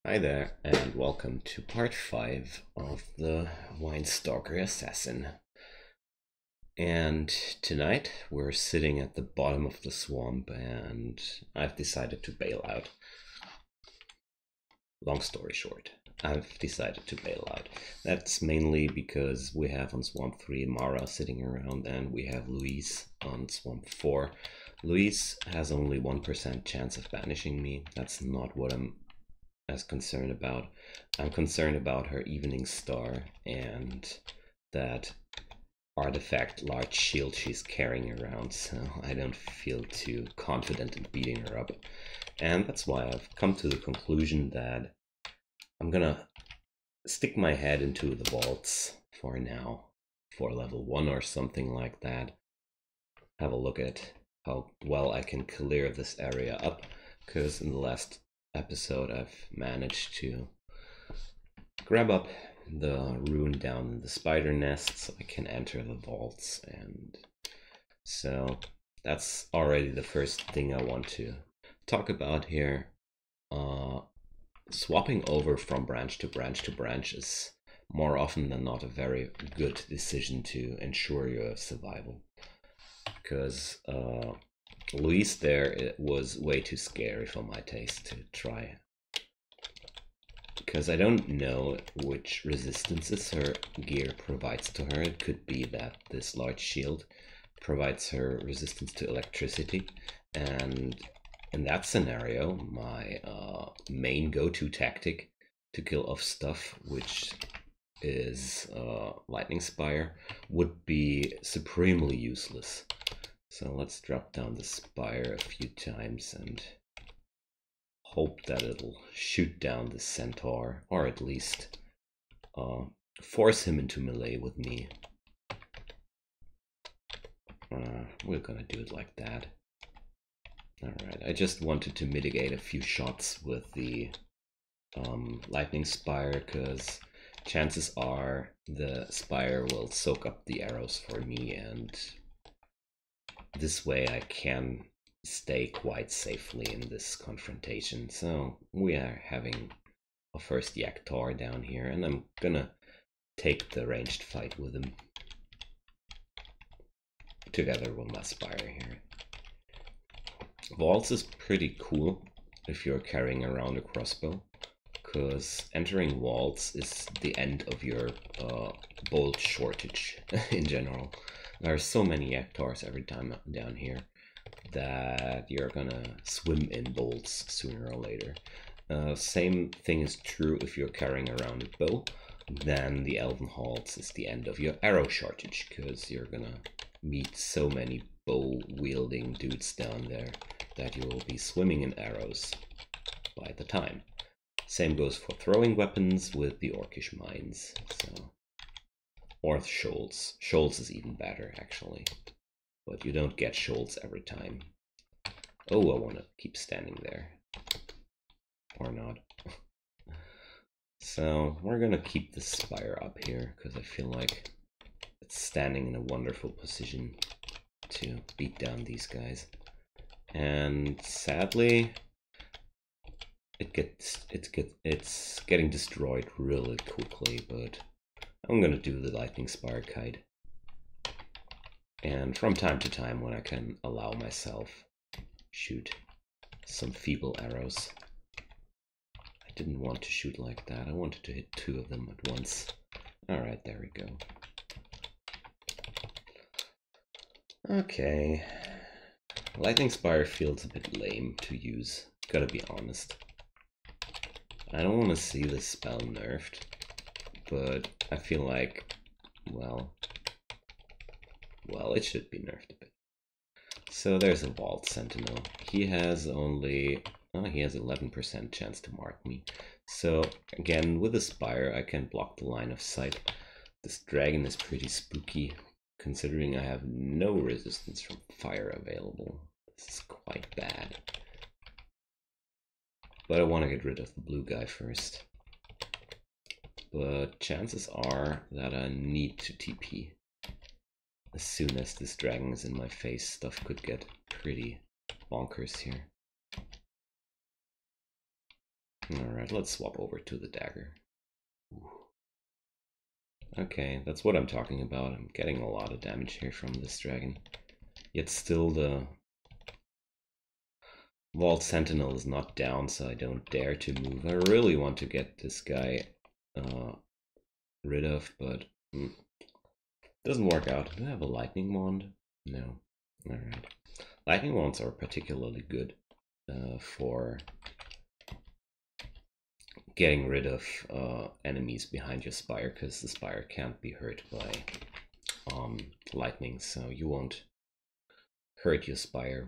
Hi there, and welcome to part 5 of the Stalker Assassin. And tonight we're sitting at the bottom of the swamp, and I've decided to bail out. Long story short, I've decided to bail out. That's mainly because we have on Swamp 3 Mara sitting around, and we have Louise on Swamp 4. Louise has only 1% chance of banishing me. That's not what I'm as concerned about. I'm concerned about her evening star and that artifact large shield she's carrying around, so I don't feel too confident in beating her up. And that's why I've come to the conclusion that I'm gonna stick my head into the vaults for now, for level 1 or something like that. Have a look at how well I can clear this area up, because in the last episode I've managed to grab up the rune down in the spider nest so I can enter the vaults, and so that's already the first thing I want to talk about here. Swapping over from branch to branch to branch is more often than not a very good decision to ensure your survival, because Louise there, it was way too scary for my taste to try, because I don't know which resistances her gear provides to her. It could be that this large shield provides her resistance to electricity, and in that scenario my main go-to tactic to kill off stuff, which is lightning spire, would be supremely useless. So let's drop down the spire a few times and hope that it'll shoot down the centaur, or at least force him into melee with me. We're gonna do it like that. Alright, I just wanted to mitigate a few shots with the lightning spire, because chances are the spire will soak up the arrows for me, and this way I can stay quite safely in this confrontation. So we are having a first Yaktar down here, and I'm gonna take the ranged fight with him together with my spire here. Vaults is pretty cool if you're carrying around a crossbow, because entering vaults is the end of your bolt shortage in general. There are so many Yaktars every time down here that you're gonna swim in bolts sooner or later. Same thing is true if you're carrying around a bow. Then the Elven Halls is the end of your arrow shortage, because you're gonna meet so many bow wielding dudes down there that you will be swimming in arrows by the time. Same goes for throwing weapons with the Orcish mines. So, or shoals. Shoals is even better actually, but you don't get shoals every time. Oh, I want to keep standing there. Or not. So we're gonna keep the spire up here, because I feel like it's standing in a wonderful position to beat down these guys. And sadly, it's getting destroyed really quickly, but I'm gonna do the lightning spire kite. And from time to time, when I can allow myself, shoot some feeble arrows. I didn't want to shoot like that. I wanted to hit 2 of them at once. Alright, there we go. Okay. Lightning Spire feels a bit lame to use, gotta be honest. I don't want to see this spell nerfed, but I feel like, well, it should be nerfed a bit. So there's a Vault Sentinel. He has only, he has 11% chance to mark me. So again, with the Spire I can block the line of sight. This dragon is pretty spooky, considering I have no resistance from fire available. This is quite bad. But I want to get rid of the blue guy first. But chances are that I need to TP. As soon as this dragon is in my face, stuff could get pretty bonkers here. Alright, let's swap over to the dagger. Okay, that's what I'm talking about. I'm getting a lot of damage here from this dragon. Yet still the Vault Sentinel is not down, so I don't dare to move. I really want to get this guy rid of, but doesn't work out. Do I have a lightning wand? No. Alright. Lightning wands are particularly good for getting rid of enemies behind your spire, because the spire can't be hurt by lightning, so you won't hurt your spire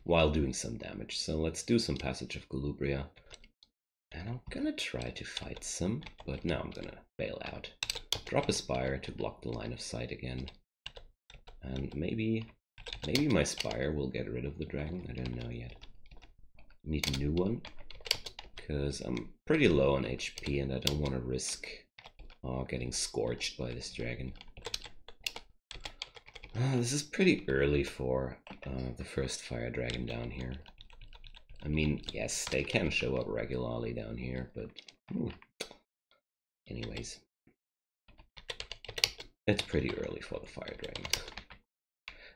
while doing some damage. So let's do some Passage of Galubria. And I'm gonna try to fight some, but now I'm gonna bail out. Drop a spire to block the line of sight again. And maybe my spire will get rid of the dragon, I don't know yet. Need a new one, because I'm pretty low on HP and I don't want to risk getting scorched by this dragon. This is pretty early for the first fire dragon down here. I mean, yes, they can show up regularly down here, but anyways, it's pretty early for the fire dragon.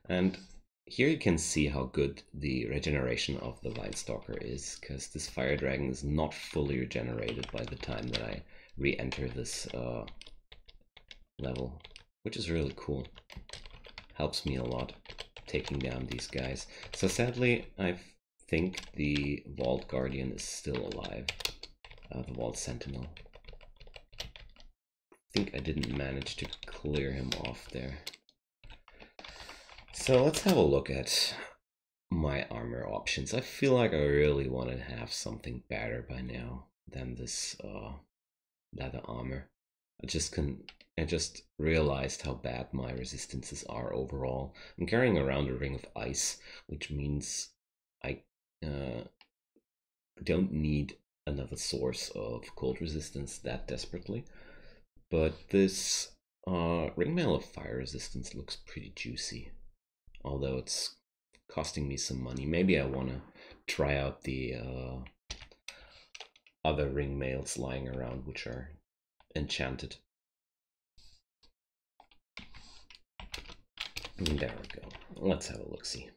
And here you can see how good the regeneration of the Vine Stalker is, because this fire dragon is not fully regenerated by the time that I re-enter this level, which is really cool. Helps me a lot taking down these guys. So sadly, I think the Vault Guardian is still alive, the Vault Sentinel. I think I didn't manage to clear him off there. So let's have a look at my armor options. I feel like I really want to have something better by now than this leather armor. I just realized how bad my resistances are overall. I'm carrying around a ring of ice, which means I don't need another source of cold resistance that desperately. But this ringmail of fire resistance looks pretty juicy, although it's costing me some money. Maybe I want to try out the other ringmails lying around, which are enchanted. There we go. Let's have a look-see.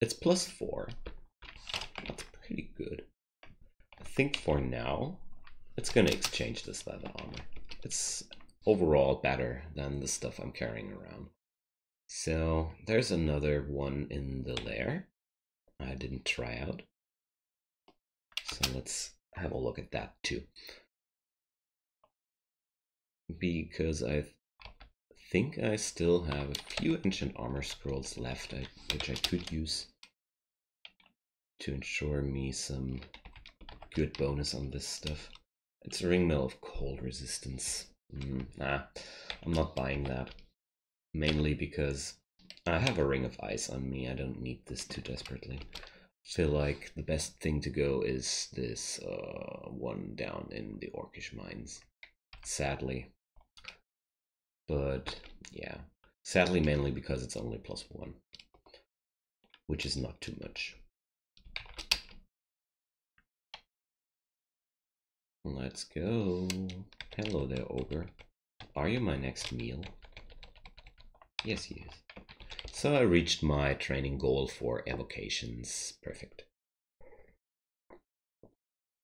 It's +4. That's pretty good. I think for now, it's gonna exchange this leather armor. It's overall better than the stuff I'm carrying around. So there's another one in the lair I didn't try out. So let's have a look at that too. Because I think I still have a few ancient armor scrolls left, which I could use to ensure me some good bonus on this stuff. It's a ringmail of cold resistance. Nah, I'm not buying that. Mainly because I have a ring of ice on me. I don't need this too desperately. I feel like the best thing to go is this one down in the Orcish mines. Sadly. But yeah, sadly mainly because it's only +1, which is not too much. Let's go. Hello there, ogre. Are you my next meal? Yes, he is. So I reached my training goal for evocations. Perfect.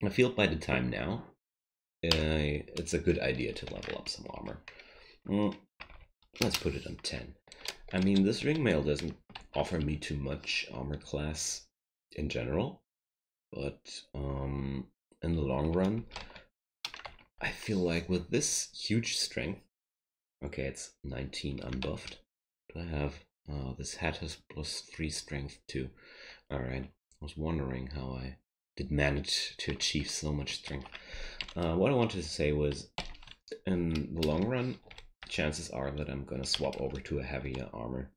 I feel by the time now, it's a good idea to level up some armor. Let's put it on 10. I mean, this ringmail doesn't offer me too much armor class in general, but in the long run, I feel like with this huge strength, okay, it's 19 unbuffed. Do I have, this hat has +3 strength too. Alright, I was wondering how I did manage to achieve so much strength. What I wanted to say was, in the long run, chances are that I'm gonna swap over to a heavier armor.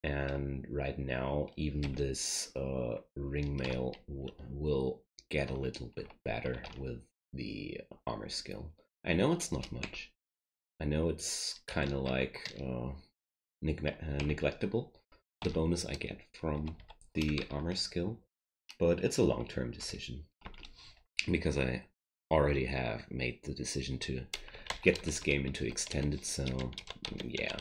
And right now, even this ringmail will get a little bit better with the armor skill. I know it's not much. I know it's kind of like neglectable, the bonus I get from the armor skill. but it's a long-term decision because I already have made the decision to get this game into extended, so yeah.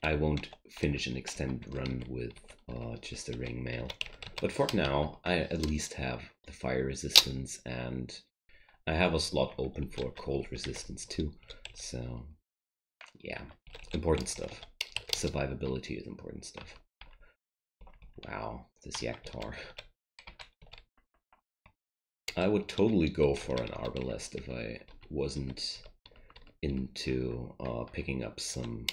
I won't finish an extended run with just a ring mail. But for now, I at least have the fire resistance, and I have a slot open for cold resistance too. So yeah, important stuff. Survivability is important stuff. Wow, this Yaktar. I would totally go for an Arbalest if I wasn't into picking up some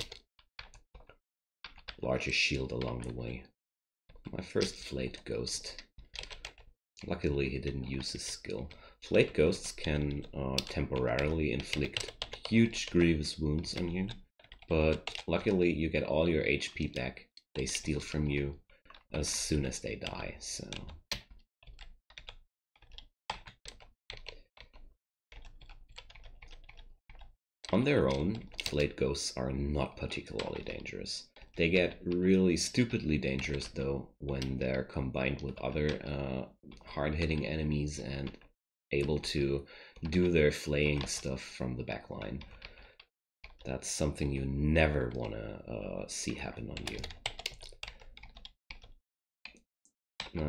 larger shield along the way. My first Flayed Ghost. Luckily he didn't use his skill. Flayed Ghosts can temporarily inflict huge grievous wounds on you, but luckily you get all your HP back. They steal from you as soon as they die, so... On their own, Flayed Ghosts are not particularly dangerous. They get really stupidly dangerous though when they're combined with other hard-hitting enemies and able to do their flaying stuff from the backline. That's something you never want to see happen on you.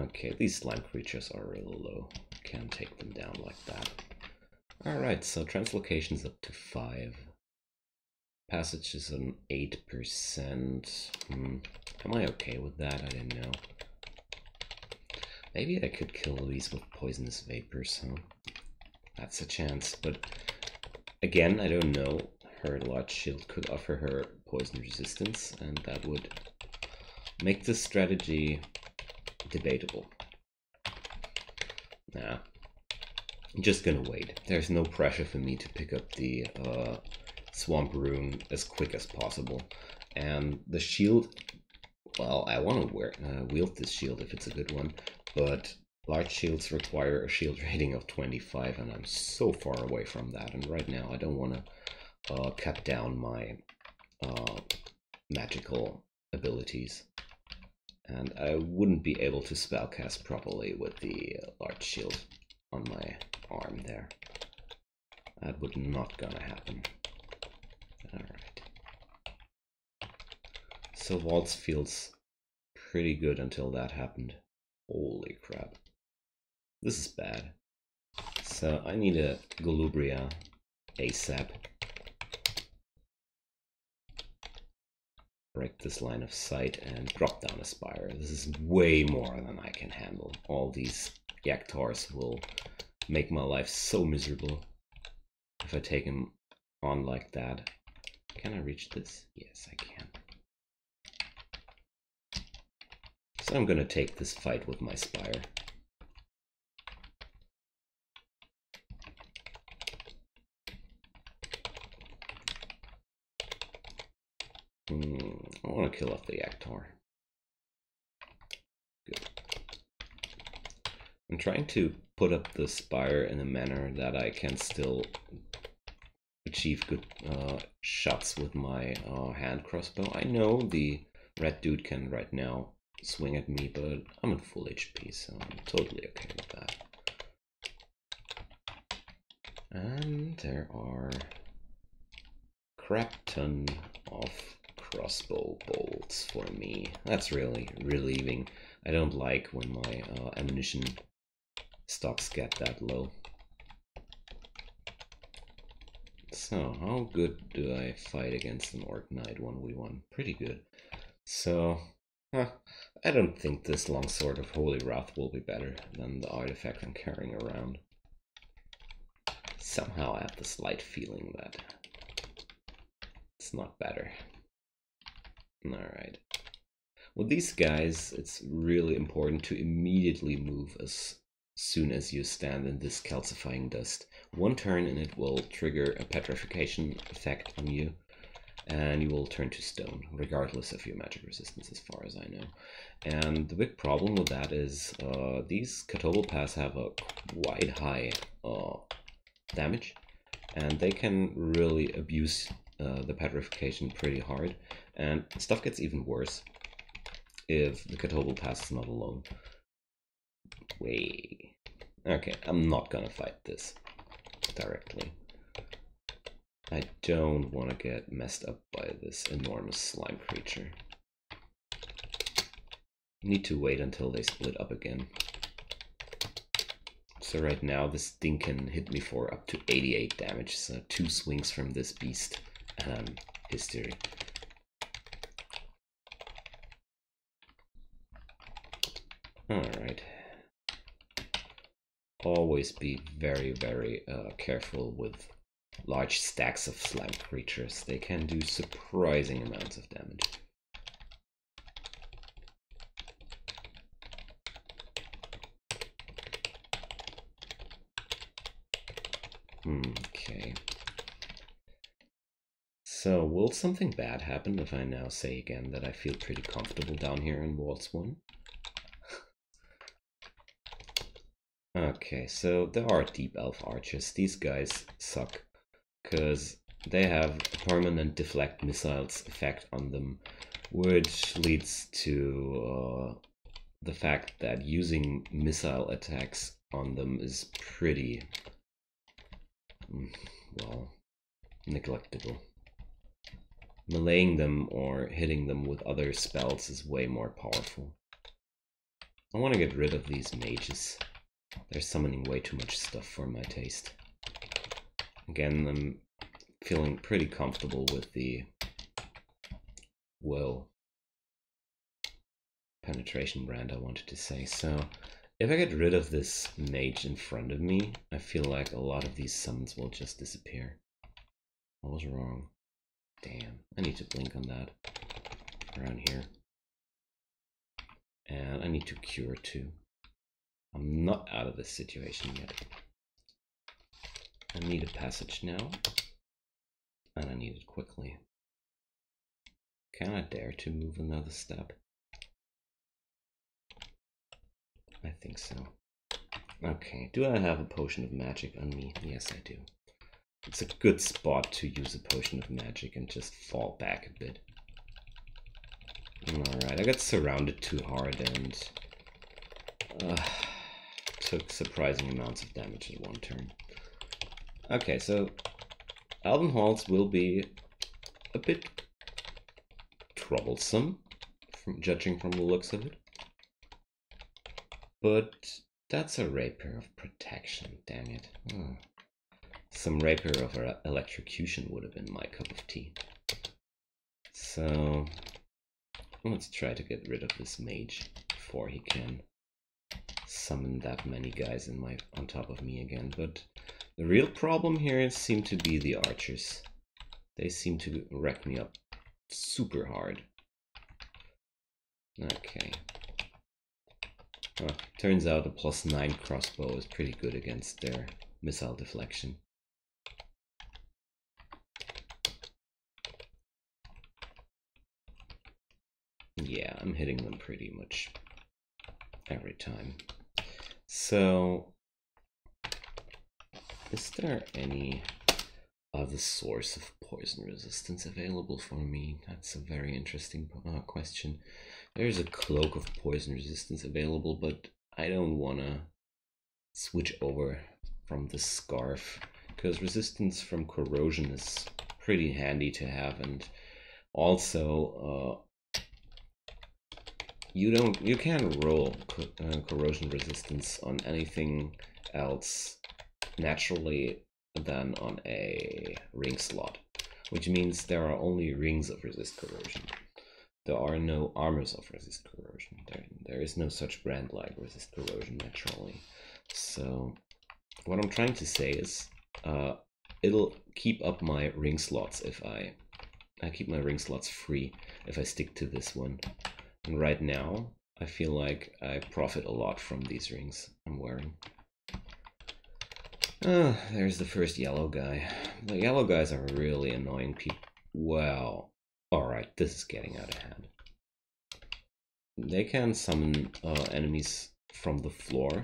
Okay, these slime creatures are really low. Can't take them down like that. Alright, so translocation is up to 5. Passage is an 8%. Am I okay with that? I don't know. Maybe I could kill Louise with poisonous vapors, huh? That's a chance, but again, I don't know. Her large shield could offer her poison resistance, and that would make this strategy debatable. Nah. I'm just gonna wait. There's no pressure for me to pick up the Swamp Rune as quick as possible. And the shield, well, I want to wield this shield if it's a good one, but large shields require a shield rating of 25, and I'm so far away from that. And right now I don't want to cut down my magical abilities. And I wouldn't be able to spellcast properly with the large shield on my arm there. That would not gonna happen. Alright. So Waltz feels pretty good until that happened. Holy crap. This is bad. So I need a Golubria ASAP. Break this line of sight and drop down a Spire. This is way more than I can handle. All these Yaktars will make my life so miserable if I take him on like that. Can I reach this? Yes, I can. So I'm gonna take this fight with my Spire. I want to kill off the Yaktar. Good. I'm trying to put up the Spire in a manner that I can still achieve good shots with my hand crossbow. I know the red dude can right now swing at me, but I'm at full HP, so I'm totally okay with that. And there are crap ton of crossbow bolts for me. That's really relieving. I don't like when my ammunition stocks get that low. So, how good do I fight against an Orc Knight 1v1? Pretty good. So, I don't think this longsword of Holy Wrath will be better than the artifact I'm carrying around. Somehow I have the slight feeling that it's not better. Alright. With these guys, it's really important to immediately move as soon as you stand in this calcifying dust. One turn and it will trigger a petrification effect on you, and you will turn to stone, regardless of your magic resistance as far as I know. And the big problem with that is these Catoblepas have a quite high damage, and they can really abuse the petrification pretty hard, and stuff gets even worse if the Catoblepas is not alone. way. Okay, I'm not gonna fight this directly. I don't want to get messed up by this enormous slime creature. Need to wait until they split up again. So right now this thing can hit me for up to 88 damage, so 2 swings from this beast and I'm history. Alright. Always be very, very careful with large stacks of slime creatures. They can do surprising amounts of damage. Okay. So, will something bad happen if I now say again that I feel pretty comfortable down here in Waltz 1? Okay, so there are Deep Elf Archers. These guys suck, because they have a permanent deflect missiles effect on them, which leads to the fact that using missile attacks on them is pretty, well, neglectable. Meleeing them or hitting them with other spells is way more powerful. I want to get rid of these mages. They're summoning way too much stuff for my taste. Again, I'm feeling pretty comfortable with the penetration brand, I wanted to say. So if I get rid of this mage in front of me, I feel like a lot of these summons will just disappear. I was wrong. Damn, I need to blink on that around here. And I need to cure too. I'm not out of this situation yet. I need a passage now, and I need it quickly. Can I dare to move another step? I think so. Okay, do I have a potion of magic on me? Yes, I do. It's a good spot to use a potion of magic and just fall back a bit. Alright, I got surrounded too hard and took surprising amounts of damage in one turn. Okay, so Aldenholz will be a bit troublesome, judging from the looks of it. But that's a rapier of protection, dang it. Oh. Some rapier of electrocution would have been my cup of tea. So let's try to get rid of this mage before he can summon that many guys on top of me again. But the real problem here seem to be the archers. They seem to wreck me up super hard. Okay. Turns out a +9 crossbow is pretty good against their missile deflection. Yeah, I'm hitting them pretty much every time. So, is there any other source of poison resistance available for me? That's a very interesting question. There's a cloak of poison resistance available, but I don't want to switch over from the scarf, because resistance from corrosion is pretty handy to have, and also you can't roll corrosion resistance on anything else naturally than on a ring slot, which means there are only rings of resist corrosion. There are no armors of resist corrosion. There is no such brand like resist corrosion naturally. So what I'm trying to say is it'll keep up my ring slots if I keep my ring slots free if I stick to this one. And right now, I feel like I profit a lot from these rings I'm wearing. There's the first yellow guy. The yellow guys are really annoying people. Wow. Alright, this is getting out of hand. They can summon enemies from the floor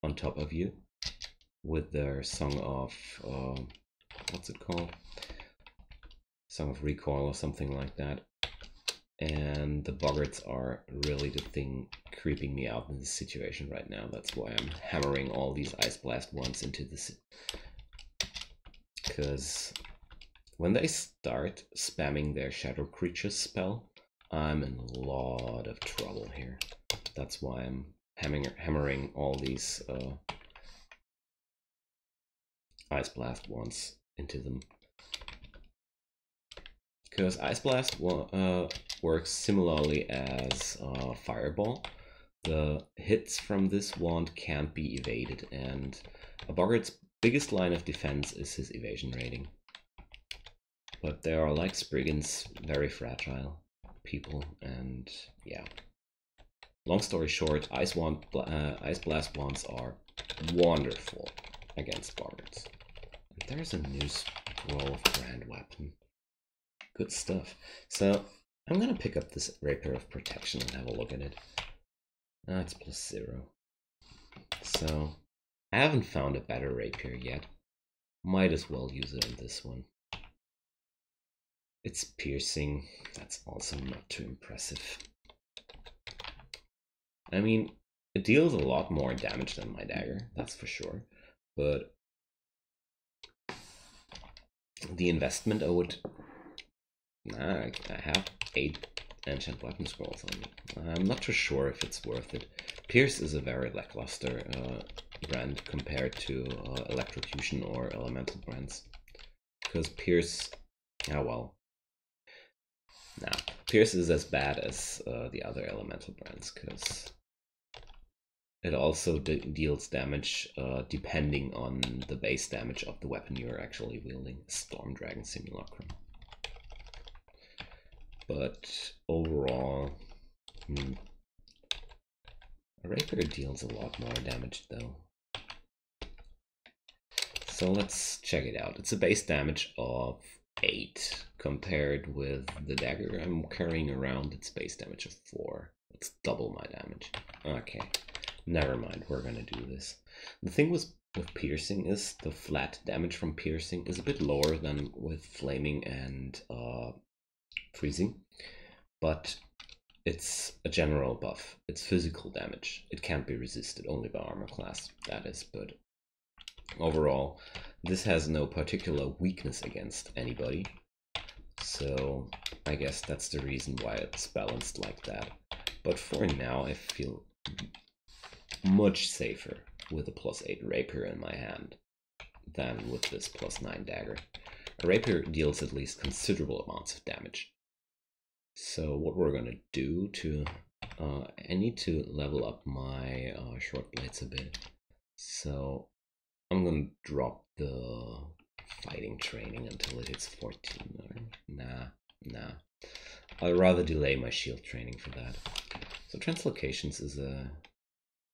on top of you with their Song of... what's it called? Song of Recoil or something like that. and the boggarts are really the thing creeping me out in this situation right now. That's why I'm hammering all these Ice Blast ones into this, because when they start spamming their Shadow Creatures spell, I'm in a lot of trouble here. That's why I'm hammering all these Ice Blast ones into them. Because Ice Blast works similarly as Fireball. The hits from this wand can't be evaded, and a boggart's biggest line of defense is his evasion rating. But they are, like Spriggans, very fragile people, and yeah. Long story short, Ice Blast wands are wonderful against boggarts. And there's a new scroll of Grand Weapon. Good stuff. So I'm gonna pick up this Rapier of Protection and have a look at it. It's +0. So I haven't found a better Rapier yet. Might as well use it on this one. It's piercing. That's also not too impressive. I mean, it deals a lot more damage than my dagger, that's for sure. But the investment I would... I have 8 Enchant Weapon Scrolls on me. I'm not too sure if it's worth it. Pierce is a very lackluster brand compared to Electrocution or Elemental brands. Because Pierce... oh well. Nah, Pierce is as bad as the other Elemental brands, because it also deals damage depending on the base damage of the weapon you're actually wielding. Storm Dragon Simulacrum. But overall, a Rapier deals a lot more damage though. So let's check it out. It's a base damage of 8 compared with the dagger I'm carrying around. It's base damage of 4. It's double my damage. Okay, never mind, we're gonna do this. The thing with piercing is the flat damage from piercing is a bit lower than with flaming and freezing, but it's a general buff. It's physical damage. It can't be resisted, only by armor class, that is, but overall this has no particular weakness against anybody, so I guess that's the reason why it's balanced like that. But for now I feel much safer with a +8 Rapier in my hand than with this +9 dagger. A Rapier deals at least considerable amounts of damage. So what we're gonna do to... I need to level up my short blades a bit. So I'm gonna drop the fighting training until it hits 14. Nah. I'd rather delay my shield training for that. So Translocations is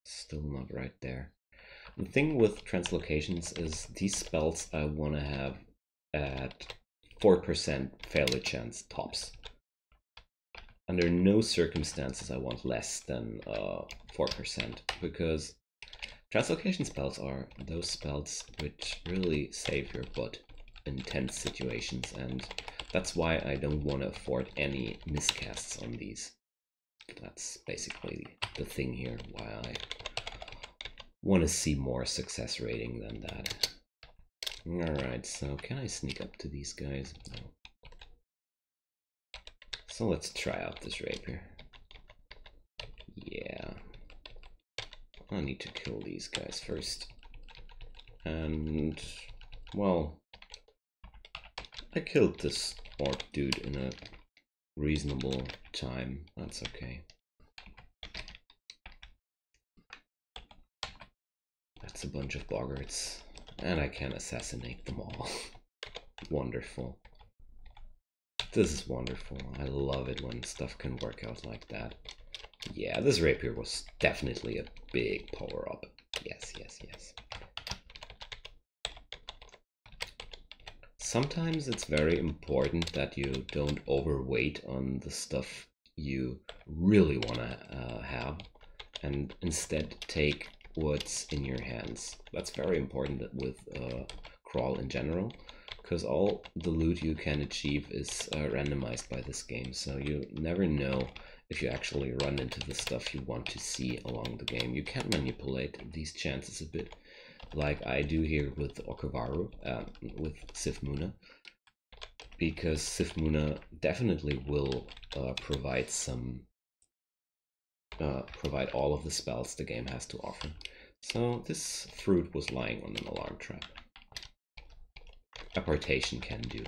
still not right there. The thing with Translocations is these spells I want to have at 4% failure chance tops. Under no circumstances I want less than 4%, because Translocation spells are those spells which really save your butt in tense situations, and that's why I don't want to afford any miscasts on these. That's basically the thing here, why I want to see more success rating than that. Alright, so can I sneak up to these guys? No. So let's try out this Rapier. Yeah. I need to kill these guys first. And, well, I killed this orc dude in a reasonable time. That's okay. That's a bunch of boggarts. And I can assassinate them all. Wonderful. This is wonderful. I love it when stuff can work out like that. Yeah, this Rapier was definitely a big power-up. Yes. Sometimes it's very important that you don't overweight on the stuff you really want to have, and instead take what's in your hands. That's very important with Crawl in general, because all the loot you can achieve is randomized by this game, so you never know if you actually run into the stuff you want to see along the game. You can manipulate these chances a bit, like I do here with Okavaru, with Sif Muna, because Sif Muna definitely will provide all of the spells the game has to offer. So this fruit was lying on an alarm trap. Apportation can do.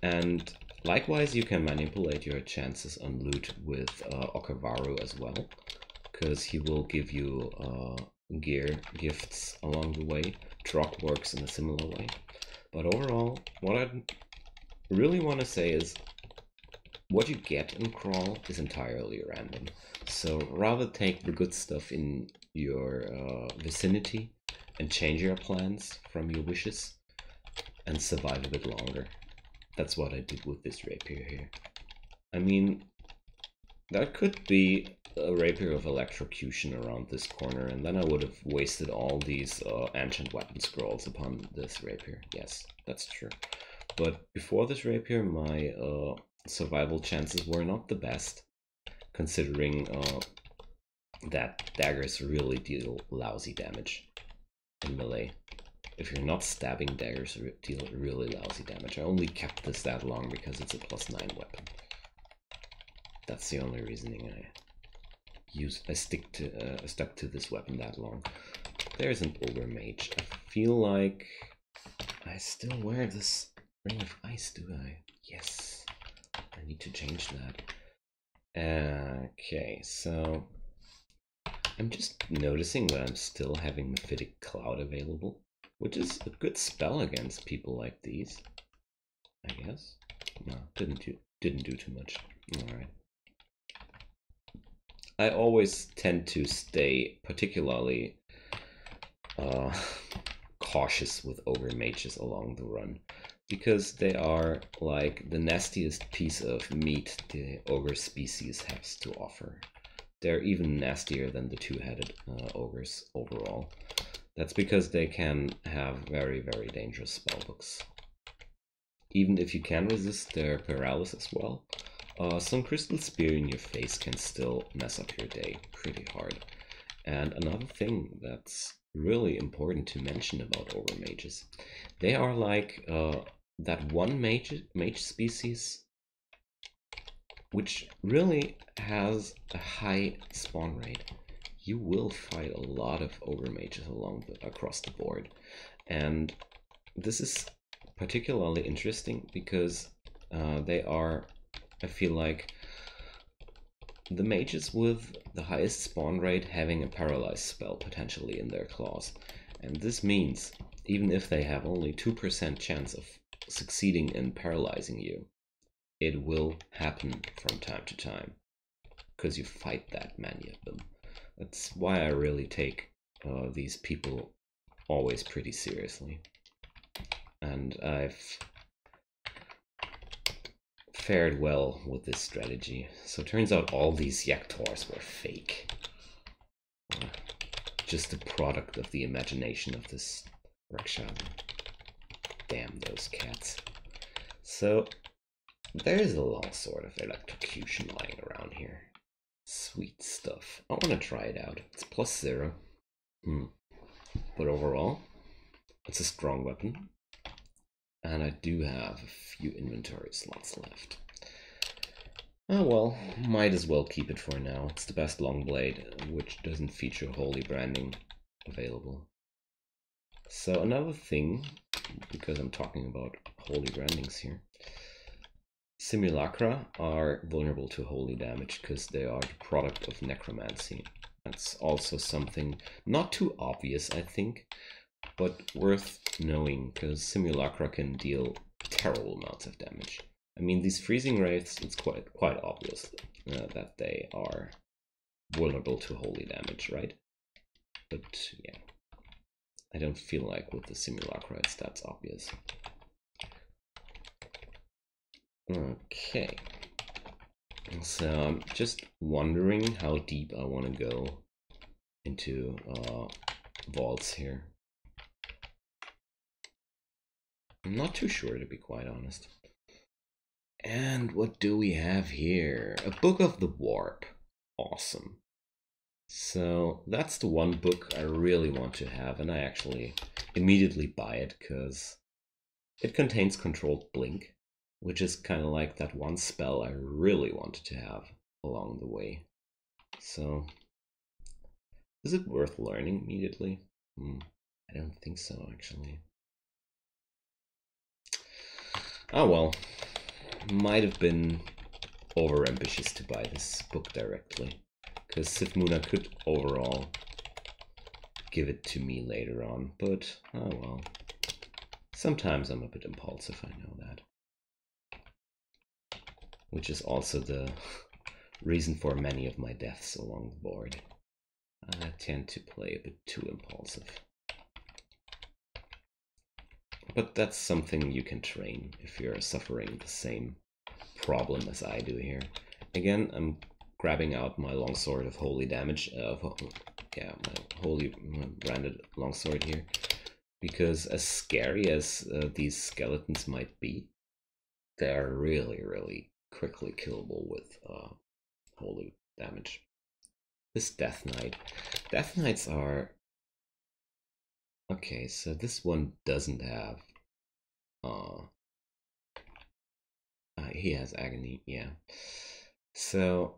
And likewise, you can manipulate your chances on loot with Okavaru as well, because he will give you gear gifts along the way. Drop works in a similar way. But overall, what I really want to say is what you get in Crawl is entirely random. So rather take the good stuff in your vicinity and change your plans from your wishes and survive a bit longer. That's what I did with this rapier here. I mean, that could be a rapier of electrocution around this corner, and then I would have wasted all these ancient weapon scrolls upon this rapier. Yes, that's true. But before this rapier, my survival chances were not the best, considering that daggers really deal lousy damage in melee. If you're not stabbing, daggers deal really lousy damage. I only kept this that long because it's a +9 weapon. That's the only reasoning I stuck to this weapon that long. There's an ogre mage. I feel like I still wear this ring of ice, do I? Yes. I need to change that. Okay, so I'm just noticing that I'm still having Mephitic Cloud available, which is a good spell against people like these, I guess. No, didn't do too much. Alright. I always tend to stay particularly cautious with ogre mages along the run, because they are like the nastiest piece of meat the ogre species has to offer. They're even nastier than the two-headed ogres overall. That's because they can have very, very dangerous spellbooks. Even if you can resist their paralysis well, some crystal spear in your face can still mess up your day pretty hard. And another thing that's really important to mention about ogre mages, they are like that one mage species which really has a high spawn rate. You will fight a lot of ogre mages across the board, and this is particularly interesting because they are, I feel like, the mages with the highest spawn rate having a paralyze spell potentially in their claws. And this means even if they have only 2% chance of succeeding in paralyzing you, it will happen from time to time because you fight that many of them. That's why I really take these people always pretty seriously. And I've fared well with this strategy. So it turns out all these Yaktors were fake. Just the product of the imagination of this Rakshana. Damn those cats. So there is a long sword of electrocution lying around here. Sweet stuff. I want to try it out. It's +0. But overall, it's a strong weapon. And I do have a few inventory slots left. Oh well, might as well keep it for now. It's the best long blade, which doesn't feature holy branding available. So another thing, because I'm talking about holy brandings here, simulacra are vulnerable to holy damage because they are the product of necromancy. That's also something not too obvious, I think, but worth knowing, because simulacra can deal terrible amounts of damage. I mean, these freezing wraiths, it's quite obvious that they are vulnerable to holy damage, right? But yeah, I don't feel like with the simulacra it's that obvious. Okay, so I'm just wondering how deep I want to go into vaults here. I'm not too sure, to be quite honest. And what do we have here? A Book of the Warp. Awesome. So that's the one book I really want to have, and I actually immediately buy it because it contains Controlled Blink, which is kind of like that one spell I really wanted to have along the way. So, is it worth learning immediately? I don't think so, actually. Oh well, might have been overambitious to buy this book directly, because Sifmuna could overall give it to me later on, but oh well. Sometimes I'm a bit impulsive, I know that. Which is also the reason for many of my deaths along the board. I tend to play a bit too impulsive. But that's something you can train if you're suffering the same problem as I do here. Again, I'm grabbing out my longsword of holy damage, my holy branded longsword here, because as scary as these skeletons might be, they're really, really quickly killable with holy damage. This Death Knight. Death Knights are... Okay, so this one doesn't have... he has Agony, yeah. So,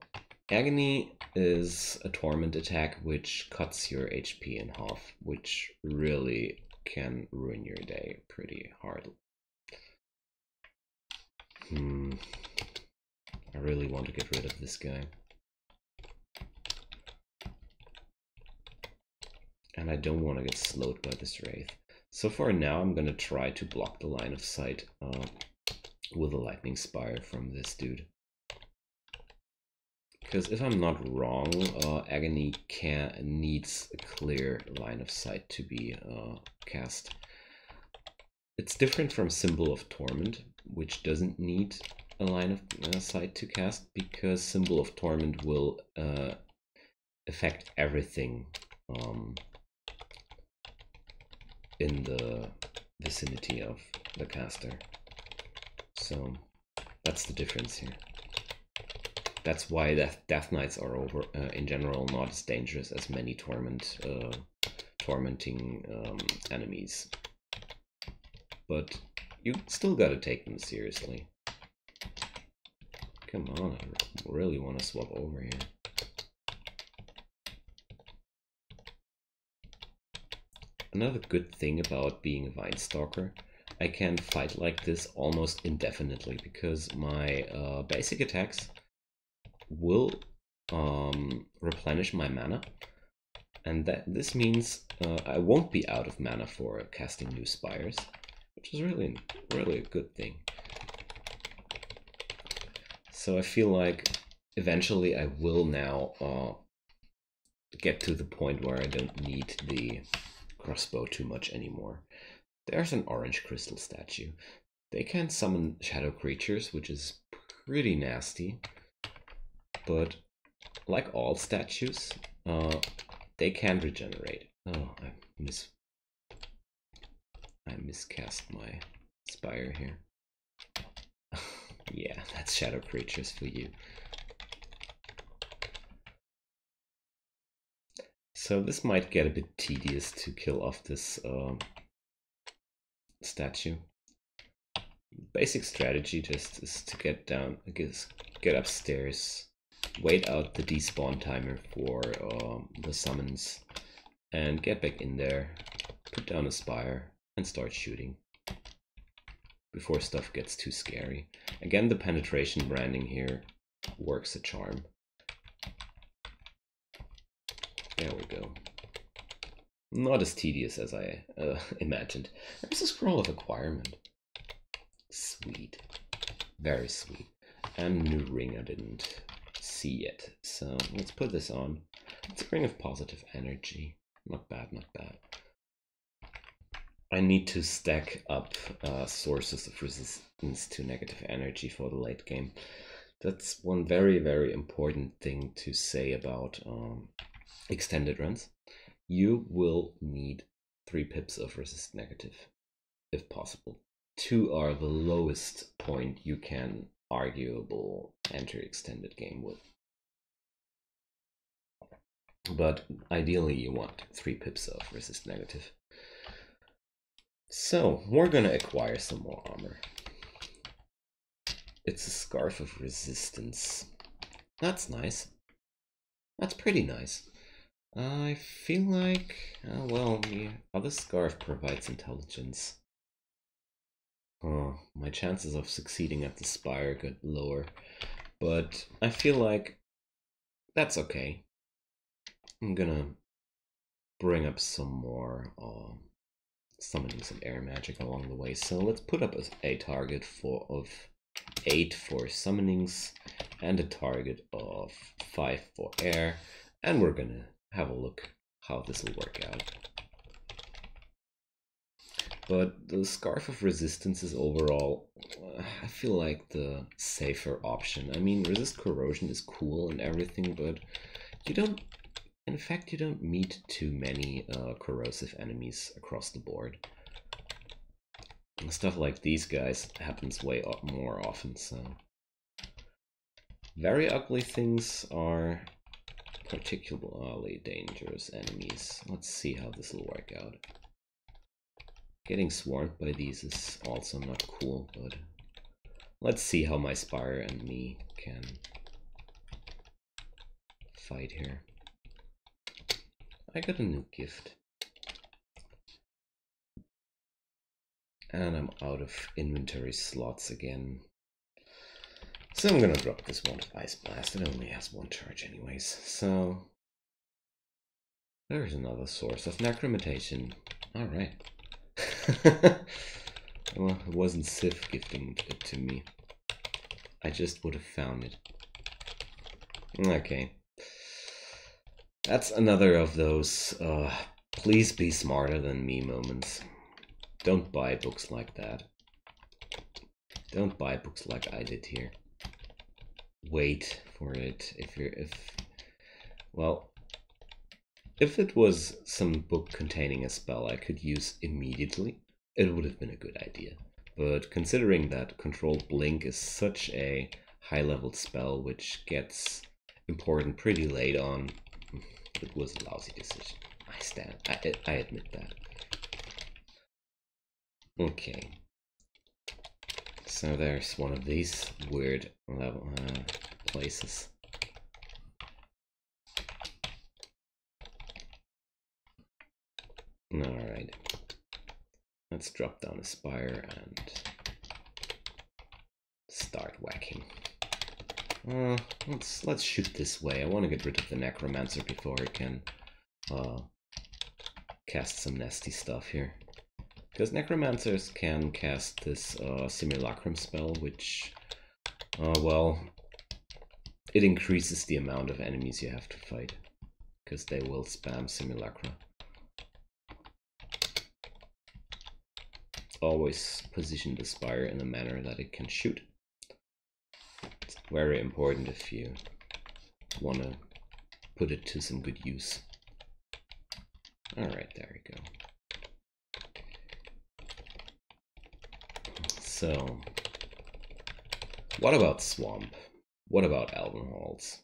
Agony is a torment attack which cuts your HP in half, which really can ruin your day pretty hard. I really want to get rid of this guy. And I don't want to get slowed by this Wraith. So for now, I'm going to try to block the line of sight with a Lightning Spire from this dude. Because if I'm not wrong, Agony needs a clear line of sight to be cast. It's different from Symbol of Torment, which doesn't need a line of sight to cast, because Symbol of Torment will affect everything in the vicinity of the caster. So that's the difference here. That's why Death Knights are in general not as dangerous as many tormenting enemies. But you still gotta take them seriously. Come on, I really want to swap over here. Another good thing about being a Vine Stalker, I can fight like this almost indefinitely, because my basic attacks will replenish my mana, and this means I won't be out of mana for casting new spires, which is really a good thing. So I feel like eventually I will now get to the point where I don't need the crossbow too much anymore. There's an orange crystal statue. They can summon shadow creatures, which is pretty nasty. But like all statues, they can regenerate. Oh, I miscast my spire here. Yeah, that's shadow creatures for you. So this might get a bit tedious to kill off this statue. Basic strategy just is to get down, get upstairs, wait out the despawn timer for the summons, and get back in there, put down a spire, and start shooting before stuff gets too scary. Again, the penetration branding here works a charm. There we go. Not as tedious as I imagined. There's a scroll of acquirement. Sweet. Very sweet. And a new ring I didn't see yet. So let's put this on. It's a ring of positive energy. Not bad, not bad. I need to stack up sources of resistance to negative energy for the late game. That's one very, very important thing to say about extended runs. You will need 3 pips of resist negative, if possible, 2 are the lowest point you can arguable enter extended game with. But ideally you want 3 pips of resist negative. So we're gonna acquire some more armor. It's a Scarf of Resistance. That's nice. That's pretty nice. I feel like, well, the other Scarf provides intelligence. Oh, my chances of succeeding at the Spire got lower, but I feel like that's okay. I'm gonna bring up some more summoning some air magic along the way. So let's put up a target of 8 for summonings and a target of 5 for air, and we're gonna have a look how this will work out. But the Scarf of Resistance is overall, I feel like, the safer option. I mean, resist corrosion is cool and everything, but you don't, in fact, you don't meet too many corrosive enemies across the board. And stuff like these guys happens way more often, so. Very ugly things are particularly dangerous enemies. Let's see how this will work out. Getting swarmed by these is also not cool, but let's see how my Spire and me can fight here. I got a new gift. And I'm out of inventory slots again. So I'm gonna drop this one of Ice Blast. It only has 1 charge anyways. So there's another source of necromutation. Alright. Well, it wasn't Sif gifting it to me. I just would have found it. Okay. That's another of those please be smarter than me moments. Don't buy books like that. Don't buy books like I did here. Wait for it. Well, if it was some book containing a spell I could use immediately, it would have been a good idea. But considering that Controlled Blink is such a high-level spell which gets important pretty late on, it was a lousy decision. I admit that. Okay. So there's one of these weird level places. Alright. Let's drop down a Spire and start whacking. Let's shoot this way. I want to get rid of the Necromancer before it can cast some nasty stuff here. Because Necromancers can cast this Simulacrum spell, which, well, it increases the amount of enemies you have to fight. Because they will spam Simulacra. Always position the Spire in a manner that it can shoot. It's very important if you want to put it to some good use. Alright, there we go. So, what about Swamp? What about Elven Halls?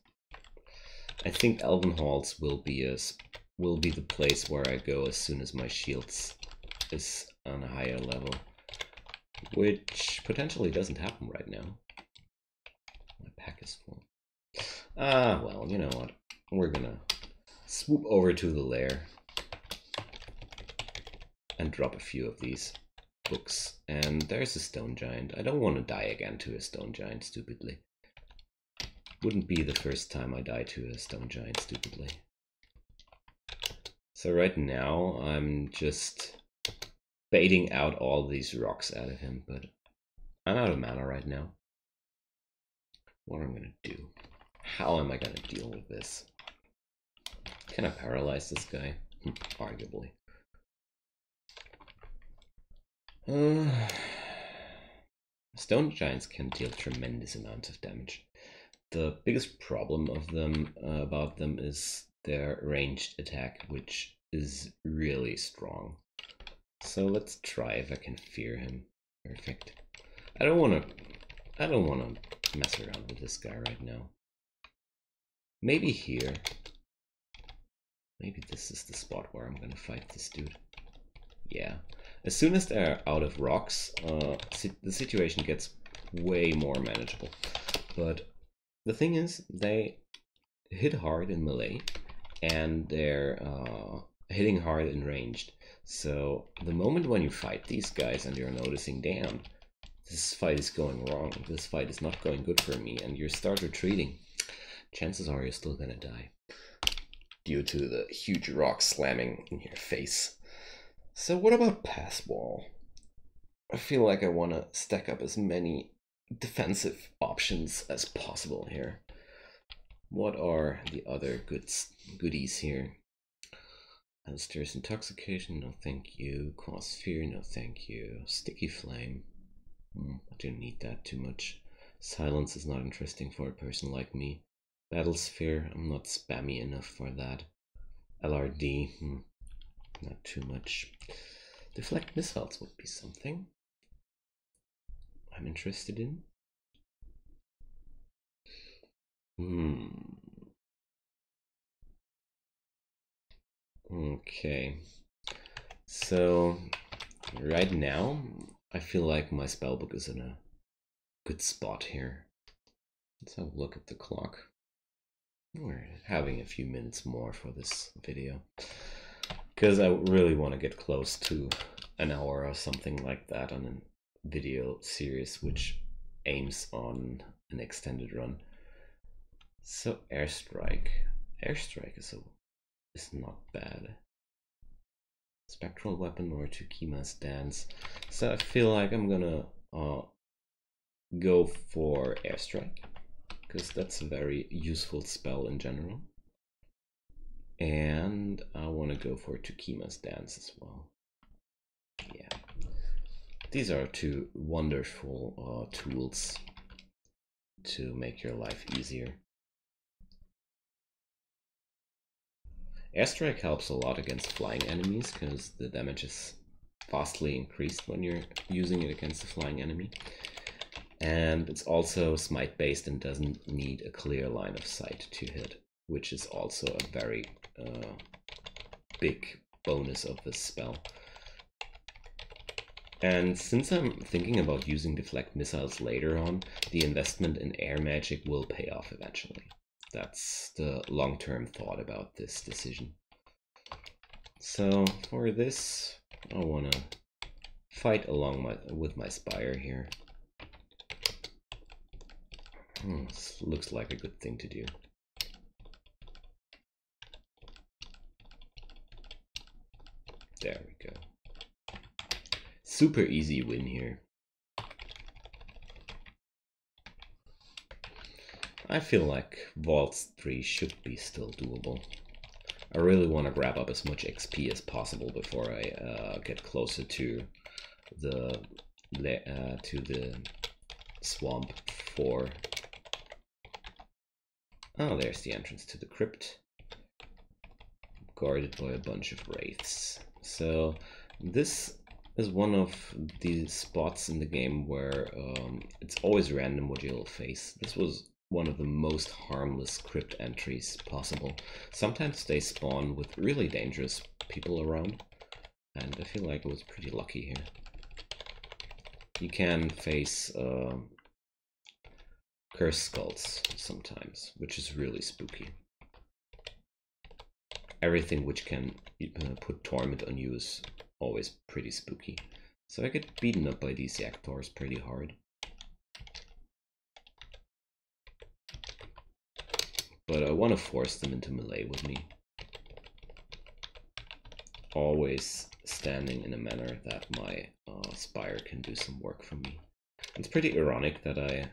I think Elven Halls will be the place where I go as soon as my shields is on a higher level, which potentially doesn't happen right now. My pack is full. Well, you know what? We're gonna swoop over to the lair and drop a few of these books. And there's a Stone Giant. I don't want to die again to a Stone Giant stupidly. Wouldn't be the first time I die to a Stone Giant stupidly. So right now I'm just baiting out all these rocks out of him, but I'm out of mana right now. What am I gonna do? How am I gonna deal with this? Can I paralyze this guy? Arguably. Stone Giants can deal tremendous amounts of damage. The biggest problem of them about them is their ranged attack, which is really strong. So let's try if I can fear him. Perfect. I don't wanna mess around with this guy right now. Maybe here. Maybe this is the spot where I'm gonna fight this dude. Yeah. As soon as they're out of rocks, the situation gets way more manageable. But the thing is, they hit hard in melee, and they're hitting hard in ranged. So the moment when you fight these guys and you're noticing, damn, this fight is going wrong, this fight is not going good for me, and you start retreating, chances are you're still gonna die due to the huge rock slamming in your face. So what about pass wall? I feel like I want to stack up as many defensive options as possible here. What are the other goodies here? Alistair's Intoxication, no thank you. Cause Fear, no thank you. Sticky Flame, I don't need that too much. Silence is not interesting for a person like me. Battle Sphere, I'm not spammy enough for that. LRD, not too much. Deflect Missiles would be something I'm interested in. Okay. So right now I feel like my spellbook is in a good spot here. Let's have a look at the clock. We're having a few minutes more for this video because I really want to get close to an hour or something like that on a video series which aims on an extended run. So airstrike is not bad. Spectral weapon or Tukima's dance. So I feel like I'm gonna go for airstrike because that's a very useful spell in general. And I want to go for Tukima's dance as well. Yeah, these are two wonderful tools to make your life easier. Airstrike helps a lot against flying enemies because the damage is vastly increased when you're using it against a flying enemy. And it's also smite based and doesn't need a clear line of sight to hit, which is also a very big bonus of this spell. And since I'm thinking about using Deflect Missiles later on, the investment in air magic will pay off eventually. That's the long-term thought about this decision. So for this, I want to fight along with my Spire here. This looks like a good thing to do. There we go. Super easy win here. I feel like Vaults 3 should be still doable. I really want to grab up as much XP as possible before I get closer to the Swamp 4. Oh, there's the entrance to the crypt, guarded by a bunch of wraiths. So this is one of the spots in the game where it's always random what you'll face. This was one of the most harmless crypt entries possible. Sometimes they spawn with really dangerous people around, and I feel like I was pretty lucky here. You can face curse skulls sometimes, which is really spooky. Everything which can put torment on you is always pretty spooky. So I get beaten up by these Yaktors pretty hard. But I want to force them into melee with me. Always standing in a manner that my Spire can do some work for me. It's pretty ironic that I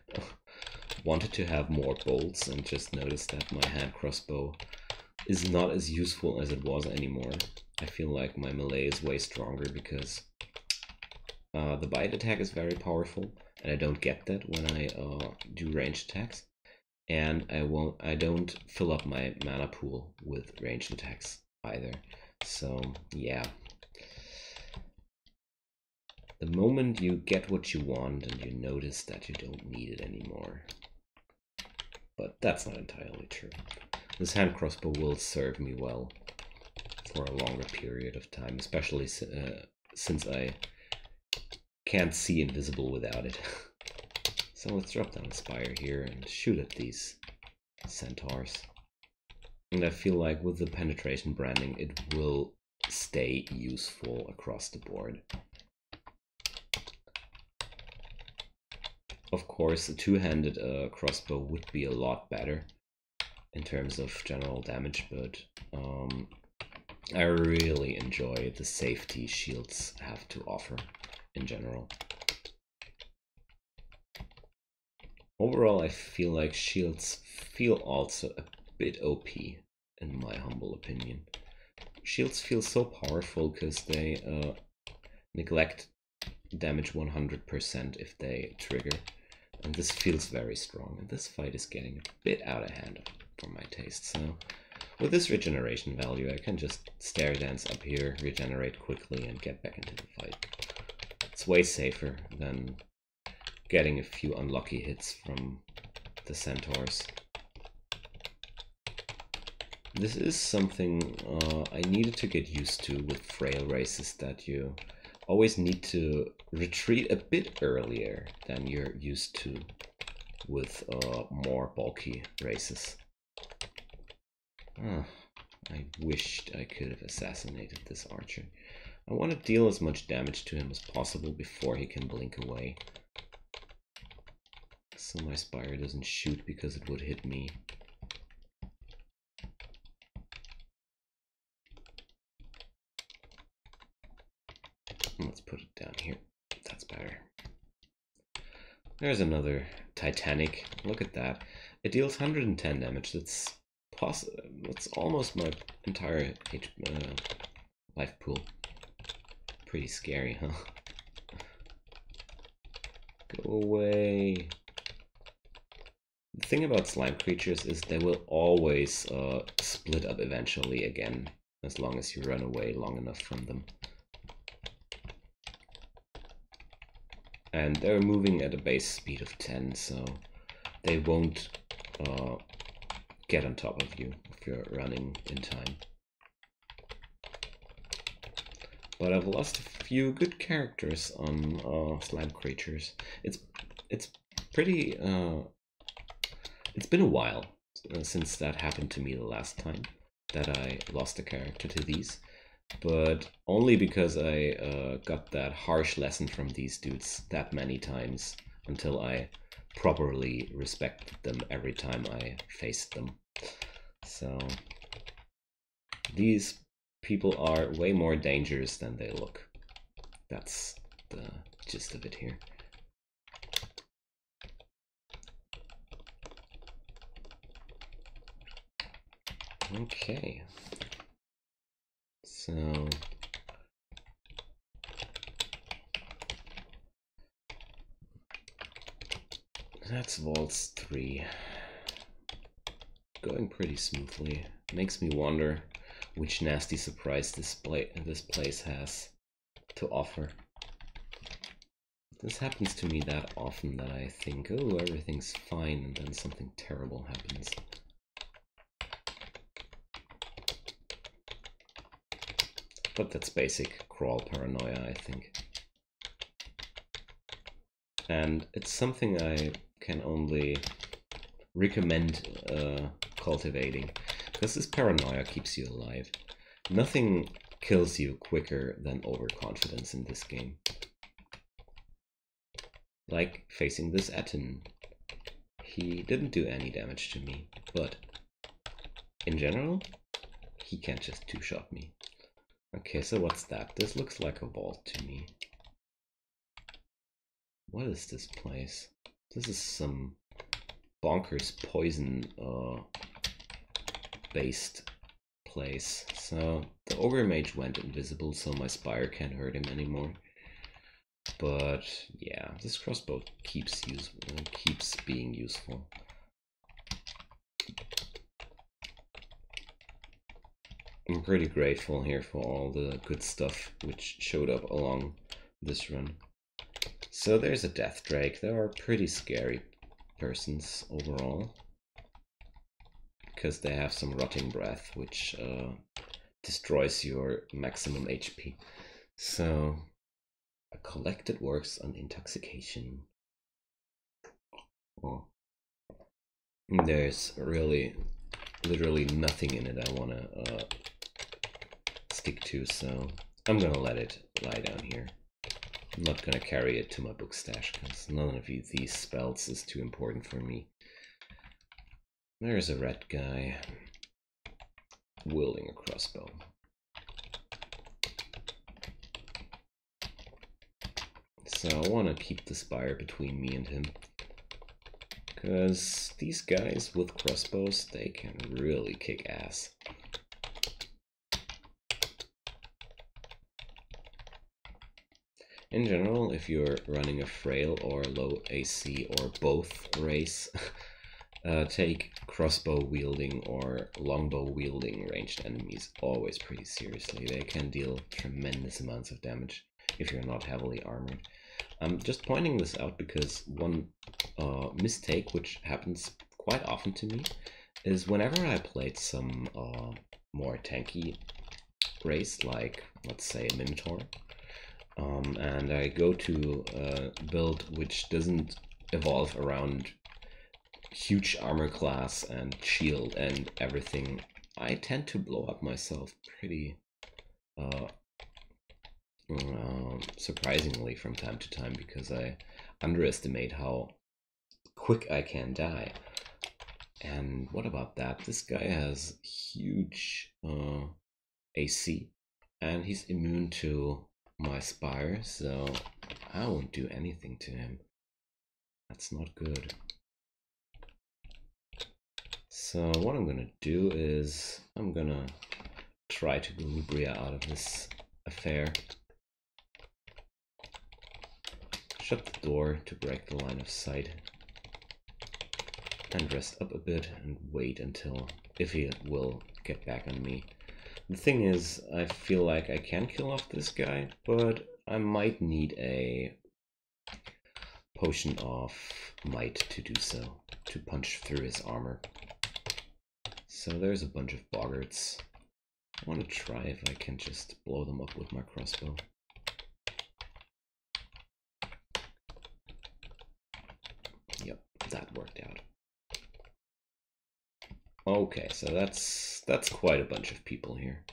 wanted to have more bolts and just noticed that my hand crossbow is not as useful as it was anymore. I feel like my melee is way stronger because the bite attack is very powerful, and I don't get that when I do ranged attacks. And I don't fill up my mana pool with ranged attacks either. So yeah, the The moment you get what you want and you notice that you don't need it anymore. But that's not entirely true. This hand crossbow will serve me well for a longer period of time, especially since I can't see invisible without it. So let's drop down a spire here and shoot at these centaurs. And I feel like with the penetration branding, it will stay useful across the board. Of course, a two-handed crossbow would be a lot better in terms of general damage, but I really enjoy the safety shields have to offer in general. Overall, I feel like shields feel also a bit OP, in my humble opinion. Shields feel so powerful because they neglect damage 100% if they trigger. And this feels very strong, and this fight is getting a bit out of hand for my taste. So with this regeneration value, I can just stare dance up here, regenerate quickly, and get back into the fight. It's way safer than getting a few unlucky hits from the centaurs. This is something I needed to get used to with frail races, that you always need to retreat a bit earlier than you're used to with more bulky races. I wished I could have assassinated this archer. I want to deal as much damage to him as possible before he can blink away. So my spire doesn't shoot because it would hit me. Let's put it down here. That's better. There's another Titanic. Look at that. It deals 110 damage. That's almost my entire life pool. Pretty scary, huh? Go away. The thing about slime creatures is they will always split up eventually again, as long as you run away long enough from them. And they're moving at a base speed of 10, so they won't get on top of you if you're running in time. But I've lost a few good characters on slime creatures. It's pretty. It's been a while since that happened to me the last time that I lost a character to these. But only because I got that harsh lesson from these dudes that many times until I properly respected them every time I faced them. So these people are way more dangerous than they look. That's the gist of it here. Okay. So that's Waltz 3. Going pretty smoothly. Makes me wonder which nasty surprise this place has to offer. This happens to me that often that I think, oh, everything's fine, and then something terrible happens. But that's basic crawl paranoia, I think. And it's something I can only recommend cultivating, because this paranoia keeps you alive. Nothing kills you quicker than overconfidence in this game. Like facing this Aten. He didn't do any damage to me, but in general, he can't just two-shot me. Okay, so what's that? This looks like a vault to me. What is this place? This is some bonkers poison based place. So the ogre mage went invisible, so my spire can't hurt him anymore. But yeah, this crossbow keeps being useful. I'm pretty grateful here for all the good stuff which showed up along this run. So there's a Death Drake. They are pretty scary persons overall, because they have some rotting breath, which destroys your maximum HP. So a collected works on intoxication. Oh. There's really literally nothing in it I want to stick to, so I'm gonna let it lie down here. I'm not gonna carry it to my book stash because none of these spells is too important for me. There's a red guy wielding a crossbow. So I want to keep the spire between me and him, because these guys with crossbows, they can really kick ass. In general, if you're running a frail or low AC or both race, take crossbow wielding or longbow wielding ranged enemies always pretty seriously. They can deal tremendous amounts of damage if you're not heavily armored. I'm just pointing this out because one mistake which happens quite often to me is whenever I played some more tanky race, like let's say a Minotaur, and I go to a build which doesn't evolve around huge armor class and shield and everything, I tend to blow up myself pretty surprisingly from time to time, because I underestimate how quick I can die. And what about that? This guy has huge AC, and he's immune to my spire, so I won't do anything to him. That's not good. So what I'm gonna do is I'm gonna try to Galubria out of this affair. Shut the door to break the line of sight, and rest up a bit and wait until if he will get back on me. The thing is, I feel like I can kill off this guy, but I might need a potion of might to do so, to punch through his armor. So there's a bunch of boggarts. I want to try if I can just blow them up with my crossbow. Yep, that worked out. Okay, so that's quite a bunch of people here.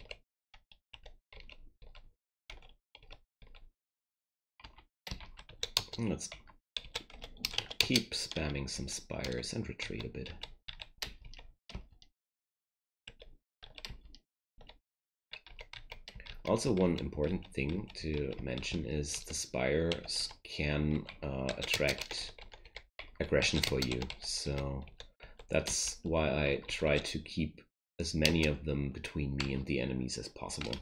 Let's keep spamming some spires and retreat a bit. Also, one important thing to mention is the spires can attract aggression for you, so that's why I try to keep as many of them between me and the enemies as possible.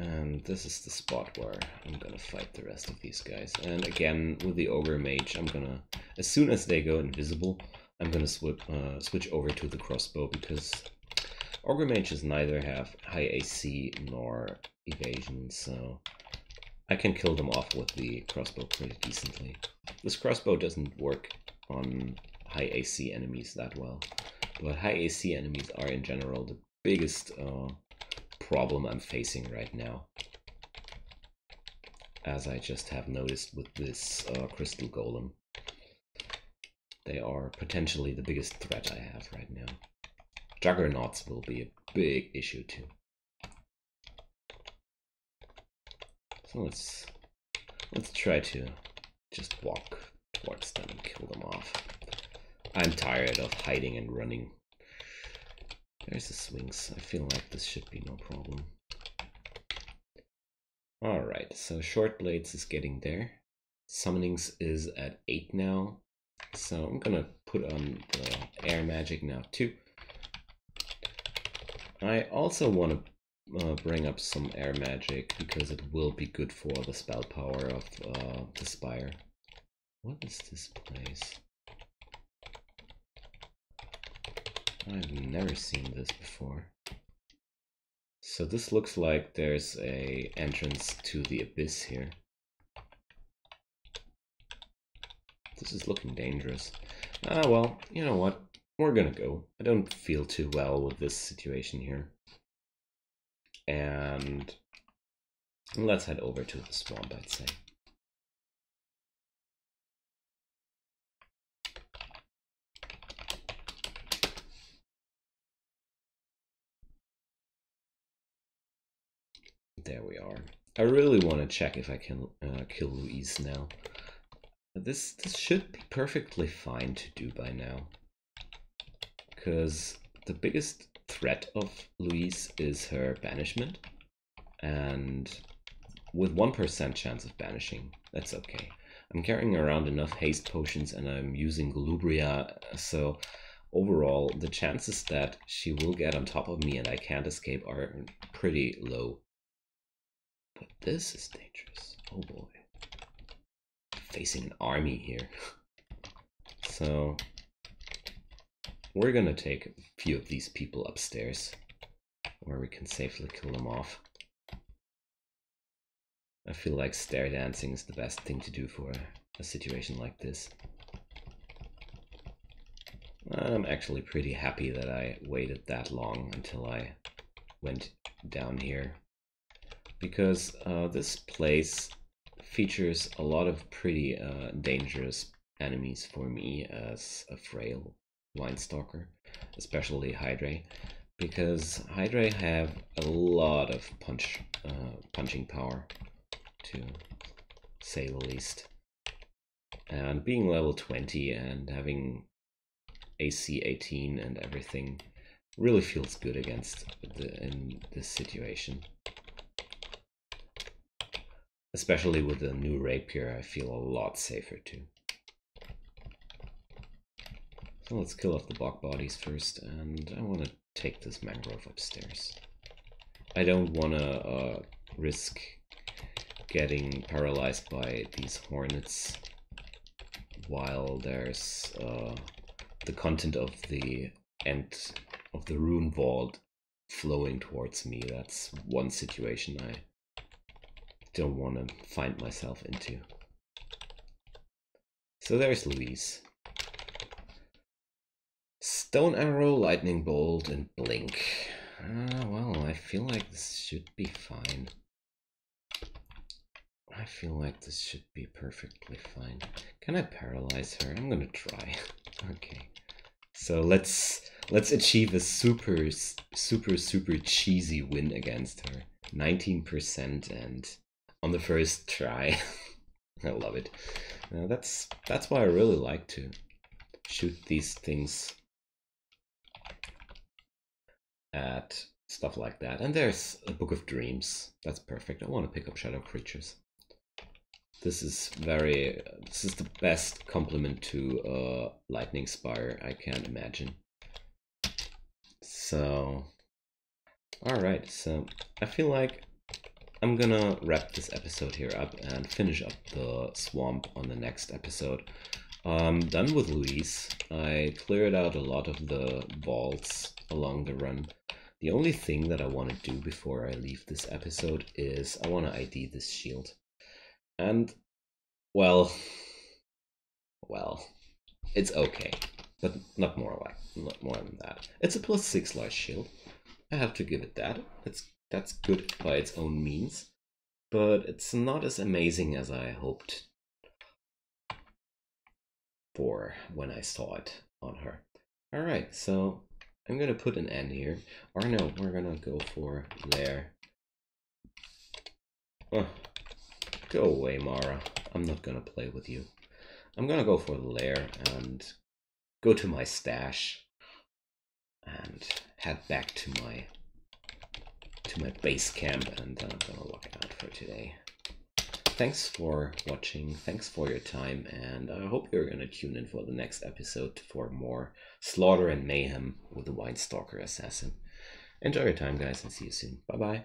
And this is the spot where I'm gonna fight the rest of these guys. And again, with the Ogre Mage, I'm gonna, as soon as they go invisible, I'm gonna switch over to the crossbow, because Ogre Mages neither have high AC nor evasion, so I can kill them off with the crossbow pretty decently. This crossbow doesn't work on high AC enemies that well, but high AC enemies are in general the biggest problem I'm facing right now, as I just have noticed with this crystal golem. They are potentially the biggest threat I have right now. Juggernauts will be a big issue too. So let's try to just walk towards them and kill them off. I'm tired of hiding and running. There's the swings. I feel like this should be no problem. Alright, so Short Blades is getting there. Summonings is at 8 now. So I'm gonna put on the air magic now too. I also want to bring up some air magic because it will be good for the spell power of the spire. What is this place? I've never seen this before. So this looks like there's a entrance to the abyss here. This is looking dangerous. Well, you know what? We're gonna go. I don't feel too well with this situation here. And let's head over to the swamp, I'd say. There we are. I really want to check if I can kill Louise now. This should be perfectly fine to do by now. Because the biggest threat of Louise is her banishment. And with 1% chance of banishing, that's okay. I'm carrying around enough haste potions and I'm using Golubria, so overall the chances that she will get on top of me and I can't escape are pretty low. But this is dangerous. Oh boy. Facing an army here. So we're gonna take a few of these people upstairs where we can safely kill them off. I feel like stair dancing is the best thing to do for a situation like this. I'm actually pretty happy that I waited that long until I went down here, because this place features a lot of pretty dangerous enemies for me as a frail Wine Stalker, especially Hydra, because Hydra have a lot of punching power, to say the least. And being level 20 and having AC 18 and everything really feels good in this situation. Especially with the new rapier, I feel a lot safer too. So let's kill off the bog bodies first, and I want to take this mangrove upstairs. I don't want to risk getting paralyzed by these hornets while there's the content of the end of the rune vault flowing towards me. That's one situation I don't want to find myself into. So there's Louise. Stone arrow, lightning bolt, and blink. Well, I feel like this should be fine. I feel like this should be perfectly fine. Can I paralyze her? I'm gonna try. Okay. So let's achieve a super cheesy win against her. 19% and on the first try. I love it. That's why I really like to shoot these things at stuff like that. And there's a Book of Dreams. That's perfect. I want to pick up shadow creatures. This is the best complement to Lightning Spire I can imagine. So, alright, so I feel like I'm gonna wrap this episode here up and finish up the swamp on the next episode. Done with Louise. I cleared out a lot of the vaults along the run. The only thing that I want to do before I leave this episode is I want to ID this shield. And, well, it's okay, but not more than that. It's a +6 life shield. I have to give it that. That's good by its own means, but it's not as amazing as I hoped for when I saw it on her. All right, so I'm gonna put an end here. Or no, we're gonna go for Lair. Oh. Go away, Mara. I'm not gonna play with you. I'm gonna go for the lair and go to my stash and head back to my base camp, and then I'm gonna log out for today. Thanks for watching, thanks for your time, and I hope you're gonna tune in for the next episode for more slaughter and mayhem with the Wine Stalker Assassin. Enjoy your time, guys, and see you soon. Bye bye.